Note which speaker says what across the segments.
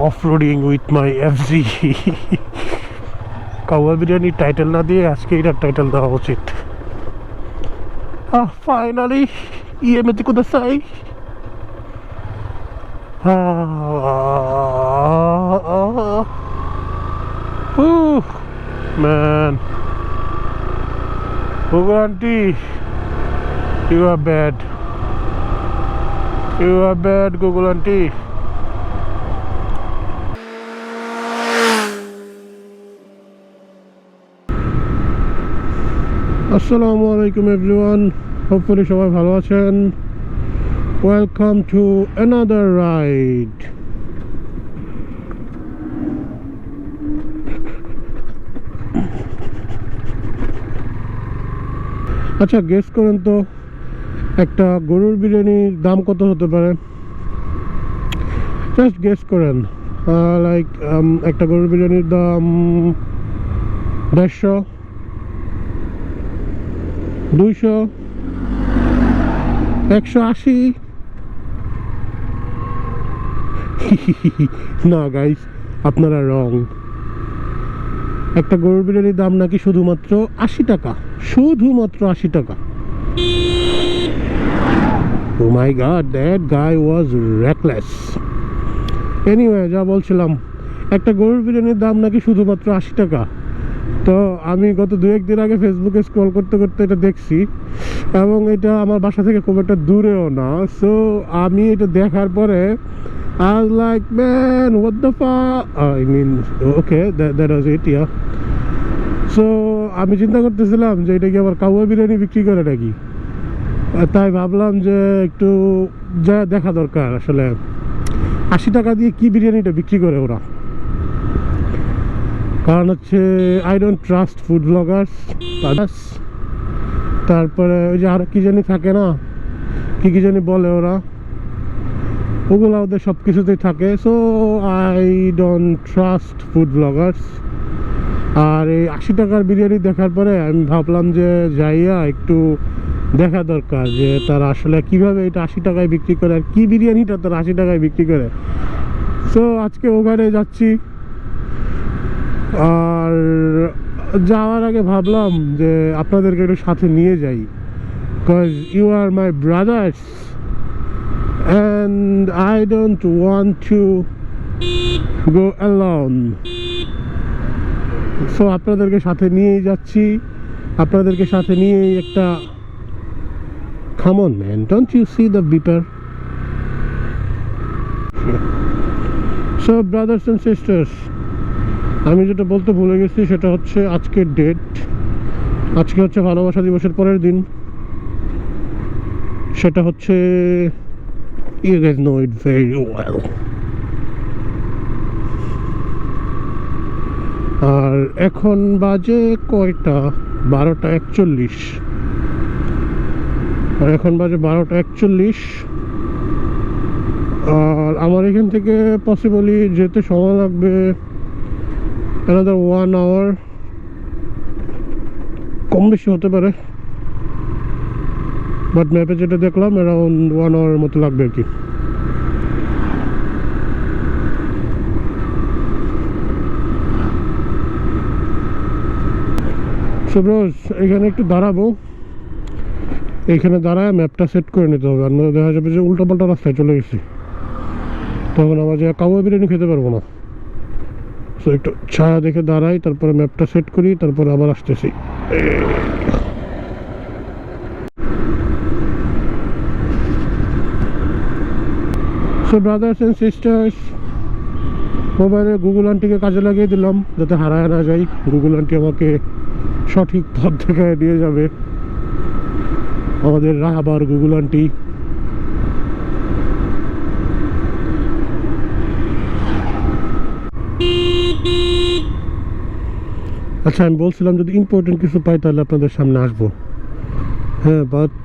Speaker 1: Of-roading with my FG. কাওয়া বিরিয়ানির title না দিয়ে আজকে এটার টাইটেল দেওয়া উচিত। ফাইনালি ইএমএতে কোথায় man, Google auntie, you are bad. You are bad, Google auntie. Assalamu alaikum everyone. Hopefully সবাই ভালো আছেন. Welcome to another ride. আচ্ছা, গেস করেন তো একটা গরুর বিরিয়ানির দাম কত হতে পারে? জাস্ট গেস করেন। লাইক একটা গরুর বিরিয়ানির দাম 150, 200, 180। না গাইস, আপনারা রং। একটা গরুর বিরিয়ানির দাম নাকি শুধুমাত্র 80 টাকা, শুধুমাত্র 80 টাকা। Oh my god, that guy was reckless. Anyway, যা বলছিলাম, একটা গরুর বিরিয়ানির দাম নাকি শুধুমাত্র 80 টাকা। তো আমি গত 2-1 দিন আগে ফেসবুকে স্ক্রল করতে করতে এটা দেখছি, এবং এটা আমার বাসা থেকে খুব একটা দূরেও না। সো আমি এটা দেখার পরে I was like, man, what the fuck? I mean, okay, that was it, yeah. So আমি চিন্তা করতেছিলাম যে এটা কি আবার কাওয়া বিরিয়ানি বিক্রি করে নাকি। তাই ভাবলাম যে একটু যা দেখা দরকার আসলে 80 টাকা দিয়ে কি বিরিয়ানিটা বিক্রি করে ওরা। কারণ হচ্ছে I don't trust food Bloggers. তারপরে ওই যে আর কি জানি থাকে না, কি জানি বলে ওরা, ওগুলো ওদের সব কিছুতেই থাকে। So I don't trust food bloggers. আর এই 80 টাকার বিরিয়ানি দেখার পরে আমি ভাবলাম যে যাইয়া একটু দেখা দরকার যে তারা আসলে কিভাবে এটা 80 টাকায় বিক্রি করে, আর কি বিরিয়ানিটা তারা 80 টাকায় বিক্রি করে। সো আজকে ওখানে যাচ্ছি, আর যাওয়ার আগে ভাবলাম যে আপনাদেরকে একটু সাথে নিয়ে যাই, because you are my brothers and I don't want to go alone. So আপনাদেরকে সাথে নিয়েই যাচ্ছি, আপনাদেরকে সাথে নিয়েই একটা come on man, don't you see the beeper? So brothers and sisters, আমি যেটা বলতে ভুলে গেছি সেটা হচ্ছে আজকের ডেট। আজকে হচ্ছে ভালোবাসা দিবসের পরের দিন। সেটা হচ্ছে, you guys know it very well. আর এখন বাজে কয়টা? 12:41। আর এখন বাজে 12:41। আর আমার এখান থেকে পসিবলি যেতে সময় লাগবে another 1 hour, কম বেশি হতে পারে, বাট ম্যাপে যেটা দেখলাম অ্যারাউন্ড 1 hour মতো লাগবে আর কি। সো ব্রোস, এখানে একটু দাঁড়াবো, এইখানে দাঁড়ায় ম্যাপটা সেট করে নিতে হবে, আর দেখা যাবে যে উল্টোপাল্টা রাস্তায় চলে গেছি, তখন আমার যে কাওয়া বিরিয়ানি খেতে পারবো না। সো একটু ছায়া দেখে দাঁড়াই, তারপরে ম্যাপটা সেট করি, তারপরে আবার আসতেছি। সো ব্রাদার্স অ্যান্ড সিস্টার্স, মোবাইলে গুগল আন্টিকে কাজে লাগিয়ে দিলাম যাতে হারায় না যাই। গুগল আন্টি আমাকে সঠিক পথ দেখায় নিয়ে যাবে, আমাদের রাহাবার গুগল আন্টি। আচ্ছা, আমি বলছিলাম যদি ইম্পর্টেন্ট কিছু পাই তাহলে আপনাদের সামনে আসবো। হ্যাঁ, বাট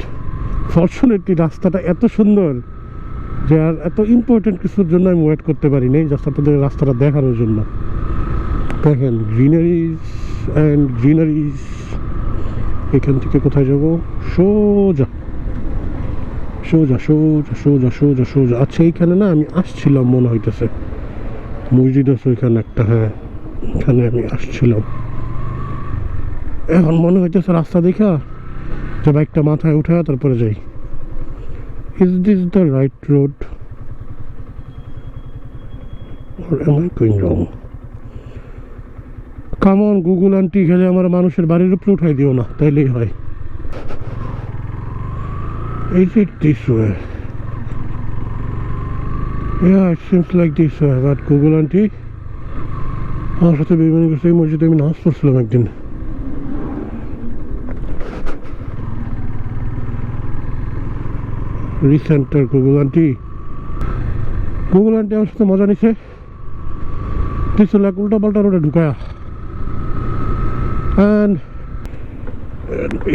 Speaker 1: ফর্চুনেটলি রাস্তাটা এত সুন্দর যে আর এত ইম্পর্টেন্ট কিছুর জন্য আমি ওয়েট করতে পারি নাই, জাস্ট আপনাদের রাস্তাটা দেখানোর জন্য। দেখেন, গ্রিনারিজ অ্যান্ড গ্রিনারিজ। এখান থেকে কোথায় যাব? সোজা সোজা সোজা সোজা সোজা সোজা। আচ্ছা, এইখানে না আমি আসছিলাম মনে হইতেছে। মসজিদ আছে ওইখানে একটা, হ্যাঁ এখানে আমি আসছিলাম। এখন মনে হইতেছে রাস্তা দেখা যে বাইকটা মাথায় উঠে তারপরে যাই। Is this the right road or am I going wrong? Come on Google aunty, খেলে আমার মানুষের বাড়ির উপরে উঠাই দিও না, তাইলেই হয়। Is it this way? Yeah, it seems like this way, but Google aunty আমার সাথে বেইমানি করছে। এই মসজিদে আমি নামাজ পড়ছিলাম একদিন। রিসেন্টার গুগল আন্টি আমার সাথে মজা নিছে, কিছু লাখ উল্টা পাল্টা রোডে ঢুকায়া।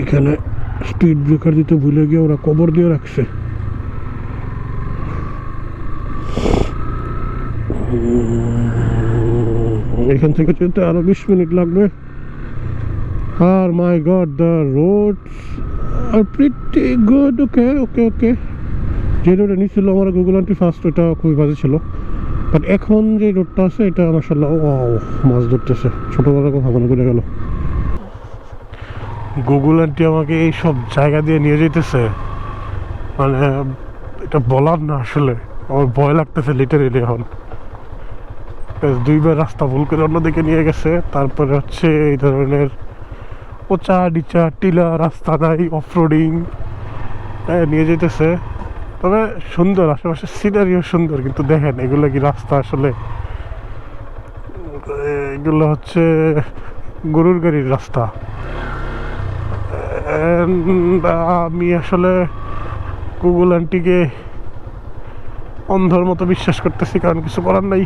Speaker 1: এখানে স্পিড ব্রেকার দিতে ভুলে গিয়ে ওরা কবর দিয়ে রাখছে। এখান থেকে যেতে আরো 20 মিনিট লাগবে। আর my god, the roads are pretty good. Okay okay okay, যে রোডে নিচ্ছিল আমার গুগল আন্টি ফার্স্ট, ওটা খুবই বাজে ছিল, বাট এখন যে রোডটা আছে এটা মাশাআল্লাহ। ও মাছ ধরতেছে, ছোটবেলার কথা মনে পড়ে গেল। গুগল আন্টি আমাকে এই সব জায়গা দিয়ে নিয়ে যেতেছে, মানে এটা বলার না আসলে, আমার ভয় লাগতেছে লিটারেলি। এখন 2বার রাস্তা ভুল করে অন্যদিকে নিয়ে গেছে, তারপরে হচ্ছে এই ধরনের ওচা নিচা টিলা রাস্তা নাই, অফরোডিং নিয়ে যেতেছে। তবে সুন্দর, আশেপাশে সিনারিও সুন্দর, কিন্তু দেখেন এগুলো কি রাস্তা আসলে, এগুলো হচ্ছে গরুর গাড়ির রাস্তা। আমি আসলে গুগল আন্টিকে অন্ধর মতো বিশ্বাস করতেছি, কারণ কিছু করার নাই।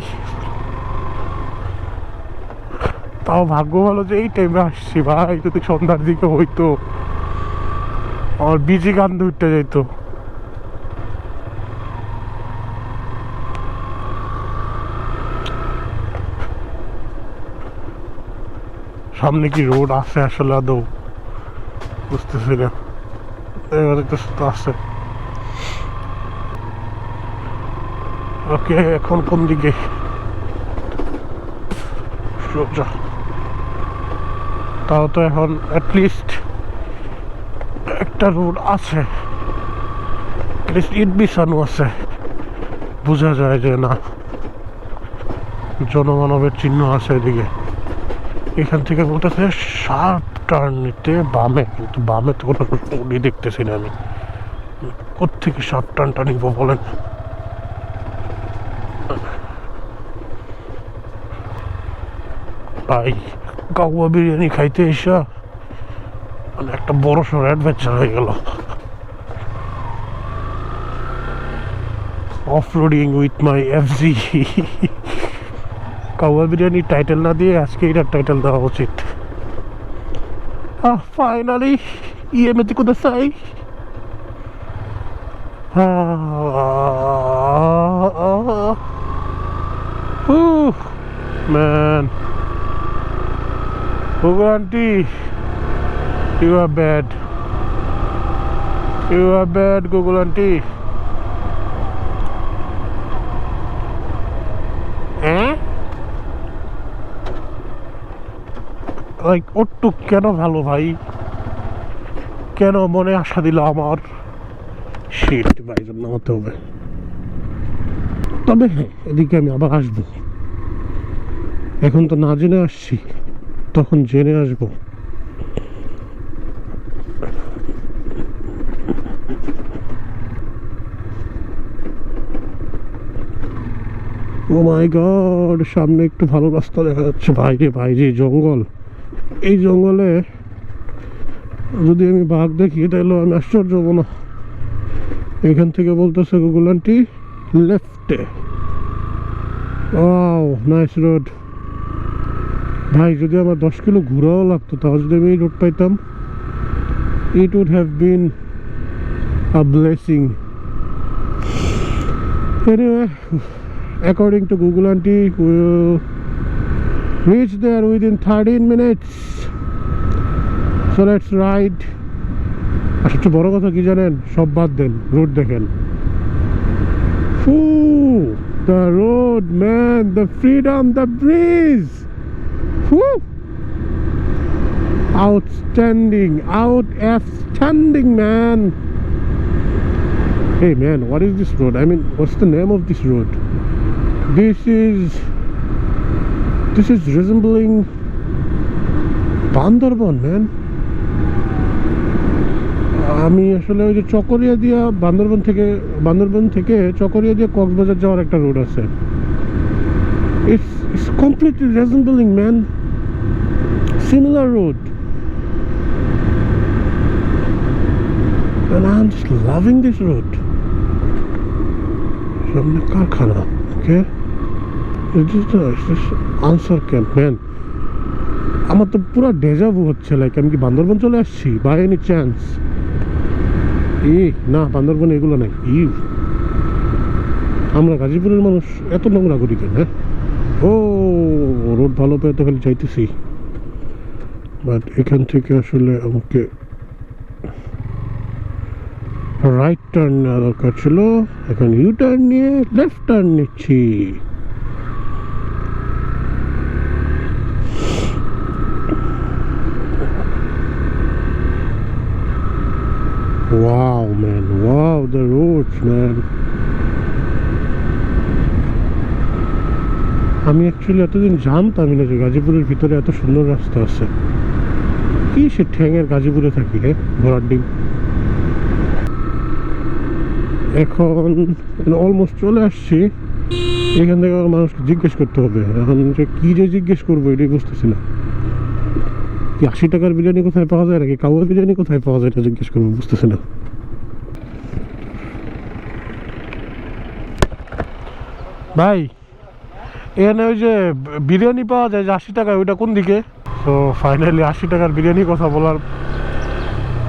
Speaker 1: তাও ভাগ্য ভালো যে এই টাইমে আসছি ভাই, যদি সন্ধ্যার দিকে হইতো আমার বিজি কান্দে উঠতে যাইতো। সামনে কি রোড আছে আসলে আদৌ বুঝতেছি না, তো আছে। ওকে, এখন কোন দিকে? সোজা। তাও তো এখন অ্যাটলিস্ট একটা রোড আছে, ইট বিছানো আছে, বোঝা যায় যে না জনমানবের চিহ্ন আছে এদিকে। এখান থেকে বলতেছে শার্প টার্ন নিতে বামে, কিন্তু বামে তো কোনো রোডই দেখতেছি না আমি, কোত্থেকে শার্প টার্নটা নিব বলেন? ভাই কাউয়া বিরিয়ানি খাইতে এসা মানে একটা বড় সড় অ্যাডভেঞ্চার হয়ে গেল। Off roading with my FG. কাউয়া বিরিয়ানি টাইটেল না দিয়ে আজকে এটার টাইটেল দেওয়া উচিত। ফাইনালি ইএমএতে কোথায়? Man, Google aunty, you are bad. You are bad, Google aunty. Like ওট্টু কেন ভালো ভাই, কেন মনে আশা দিল আমার? শিট ভাই, নামাতে হবে। তবে হ্যাঁ, এদিকে আমি আবার আসবো। এখন তো না জেনে আসছি, তখন জেনে আসবো। ও মাই গড, সামনে একটু ভালো রাস্তা দেখা যাচ্ছে। ভাইরে ভাইরে জঙ্গল, এই জঙ্গলে যদি আমি বাঘ দেখি তাহলে আমি আশ্চর্য হবো না। এখান থেকে বলতেছে গুগল আন্টি লেফটে। Wow, nice road. ভাই যদি আমার 10 কিলো ঘোরাও লাগতো, তাও যদি আমি এই রোড পাইতাম, it would have been a blessing. Anyway, according to Google aunty, we will reach there within 13 minutes. So let's ride. আর সবচেয়ে বড় কথা কি জানেন? সব বাদ দেন, রোড দেখেন। The road, man, the freedom, the breeze. Whew. Outstanding, man. Hey man, what is this road? I mean, what's the name of this road? This is resembling Bandarban, man. আমি আসলে ওই যে চকরিয়া দিয়া বান্দরবান থেকে চকরিয়া দিয়ে কক্সবাজার যাওয়ার একটা রোড আছে। It's completely resembling, man. Similar road. And I'm just loving this road. Samne karkhana, okay? It's just answer camp, man. আমার তো পুরো ডেজা ভু হচ্ছে, লাইক আমি কি বান্দরবান চলে আসছি বাই এনি চান্স? না, বান্দরবান এগুলো নাই। আমরা গাজীপুরের মানুষ এত নোংরা করি কেন? হ্যাঁ, ও রোড ভালো পেয়ে তো খালি চাইতেছি, বাট এখান থেকে আসলে আমাকে রাইট টার্ন নেওয়া দরকার ছিল। এখন ইউ টার্ন নিয়ে লেফট টার্ন নিচ্ছি। Wow, man. Wow, the roads, man. আমি অ্যাকচুয়ালি এতদিন জানতামই না যে গাজীপুরের ভিতরে এত সুন্দর রাস্তা আছে। কি সে ঠ্যাঙের গাজীপুরে থাকি, হ্যাঁ, ঘোড়ার ডিম। এখন অলমোস্ট চলে আসছি। এখান থেকে মানুষকে জিজ্ঞেস করতে হবে। এখন যে কি যে জিজ্ঞেস করবো এটাই বুঝতেছি না। কি 80 টাকার বিরিয়ানি কোথায় পাওয়া যায়, নাকি কাউয়া বিরিয়ানি কোথায় পাওয়া যায় এটা জিজ্ঞেস করবো, বুঝতেছি না। ভাই, এখানে ওই যে বিরিয়ানি পাওয়া যায় যে 80 টাকায়, ওইটা কোন দিকে? তো ফাইনালি 80 টাকার বিরিয়ানি কথা বলার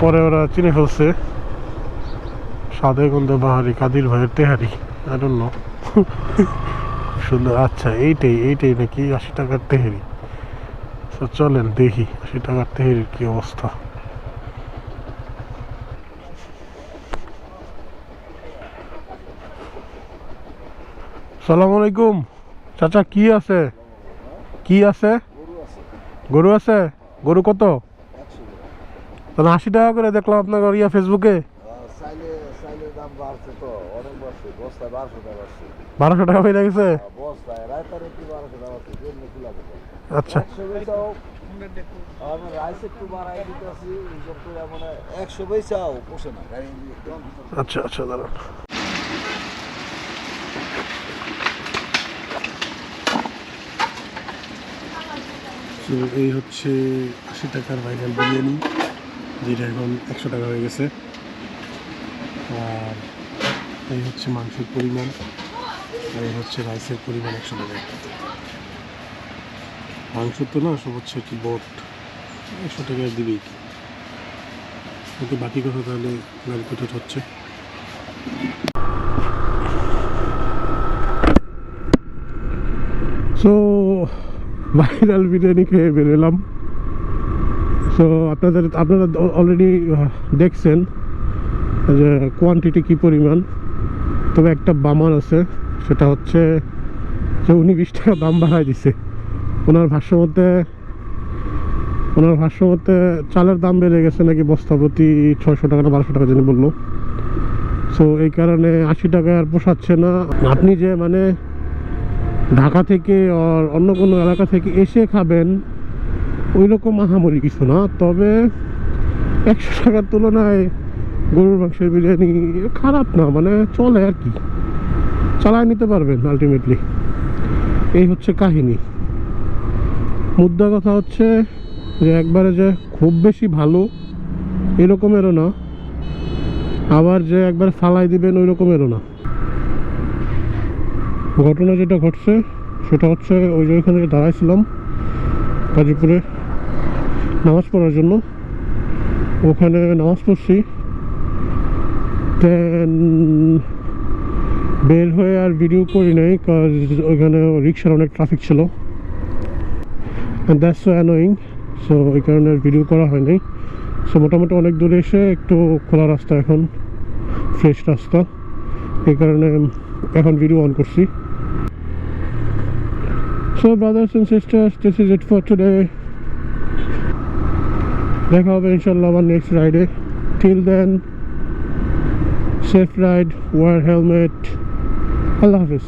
Speaker 1: পরে ওরা চিনে ফেলছে। সাদে গন্ধে বাহারি কাদির ভাইয়ের তেহারি, আই ডোন্ট নো। সুন্দর, আচ্ছা এইটাই নাকি 80 টাকার তেহারি। তো চলেন দেখি 80 টাকার তেহারির কি অবস্থা। সালাম আলাইকুম চাচা, কি আছে? গরু আছে? গরু কত? তাহলে 80 টাকা করে দেখলাম আপনার ফেসবুকে। 1200 টাকা হয়ে গেছে। আচ্ছা আচ্ছা আচ্ছা, দাঁড়ান। এই হচ্ছে 80 টাকার ভাইরাল বিরিয়ানি, যেটা এখন 100 টাকা হয়ে গেছে। আর এই হচ্ছে মাংসের পরিমাণ, আর এই হচ্ছে রাইসের পরিমাণ 100 টাকা। মাংস তো না, সব হচ্ছে কি বোট, 100 টাকা দিবেই। কিন্তু বাকি কথা তাহলে গাড়ি কোথায় হচ্ছে। সো ভাইরাল বিরিয়ানি খেয়ে বেরোলাম। সো আপনারা অলরেডি দেখছেন যে কোয়ান্টিটি কী পরিমাণ। তবে একটা বামান আছে, সেটা হচ্ছে যে উনি 20 টাকা দাম বাড়ায় দিছে। ওনার ভাষ্য মতে চালের দাম বেড়ে গেছে নাকি বস্তা প্রতি 600 টাকা না 1200 টাকা যেন বললো। সো এই কারণে 80 টাকা আর পোষাচ্ছে না। আপনি যে মানে ঢাকা থেকে আর অন্য কোনো এলাকা থেকে এসে খাবেন ওই রকম আহামরি কিছু না। তবে 100 টাকার তুলনায় গরুর মাংসের বিরিয়ানি খারাপ না, মানে চলে আর কি, চালায় নিতে পারবেন আলটিমেটলি। এই হচ্ছে কাহিনী। মুদ্রা কথা হচ্ছে যে একবারে যে খুব বেশি ভালো এরকমেরও না, আবার যে একবার ফালাই দিবেন ওই রকমেরও না। ঘটনা যেটা ঘটছে সেটা হচ্ছে ওই যে ওইখানে দাঁড়াইছিলাম গাজীপুরে নামাজ পড়ার জন্য, ওখানে নামাজ পড়ছি। দেন বের হয়ে আর ভিডিও করি নাই, কারণ ওইখানে রিক্সার অনেক ট্রাফিক ছিল। That's so annoying. সো ওই কারণে আর ভিডিও করা হয় নাই। সো মোটামুটি অনেক দূরে এসে একটু খোলা রাস্তা, এখন ফ্রেশ রাস্তা, এই কারণে এখন ভিডিও অন করছি। So brothers and sisters, this is it for today. দেখা হবে ইনশাল্লাহ আবার নেক্সট রাইডে। Till then, safe ride, wear helmet. Allah Hafiz.